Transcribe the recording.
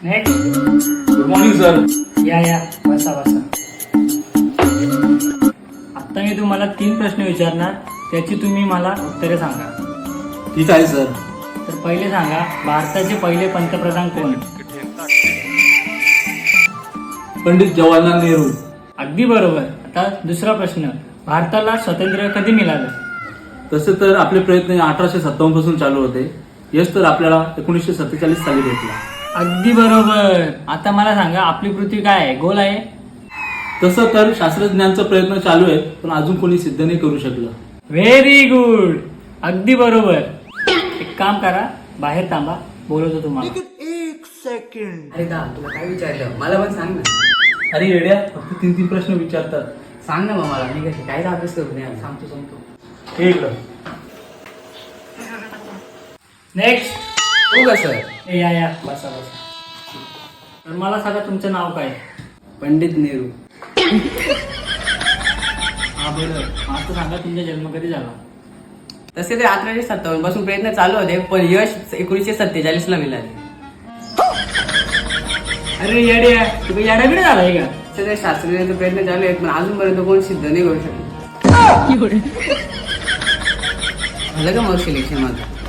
Next. Good morning sir. या बसा बसा. आता मी तुम्हाला 3 प्रश्न विचारणार, त्याची तुम्ही मला उत्तरे सांगा. ठीक आहे सर. तर पहिले सांगा, भारताचे पहिले पंतप्रधान कोण? पंडित जवाहरलाल नेहरू. अगदी बरोबर. आता दुसरा प्रश्न, भारताला स्वातंत्र्य कधी मिळालं? तसे तर आपले प्रयत्न 1857 पासून चालू होते. यश तर आपल्याला 1947 साली भेटला. अगदी बरोबर. आता मला सांगा, आपली पृथ्वी काय आहे, गोल आहे? तसं तर शास्त्रज्ञांचा प्रयत्न चालू आहे, पण अजून कोणी सिद्ध नाही करू शकलं. Very good. अगदी बरोबर. एक काम करा, बाहेर थांबा, बोलवतो तुम्हाला. अरे का तुला काय विचारलं मला पण सांग ना. अरे येड्या, फक्त 3 प्रश्न विचारतात. सांग ना मग मला, मी कशी काहीच अभ्यास करू नये. सांगतो. हे इकडं. नेक्स्ट. तू कसं? या बसा. तर मला सांगा, तुमचं नाव काय? पंडित नेहरू. हा बरं. आता सांगा, तुमचा जन्म कधी झाला? तसे ते 1857 पासून प्रयत्न चालू होते, पण यश 1947 ला मिळाले. अरे येड्या, तू काही येडाबिडा झालाय का? सगळे शास्त्रज्ञांचे प्रयत्न चालू आहेत, पण अजूनपर्यंत कोण सिद्ध नाही करू शकले. झालं का मग सिलेक्शन माझं?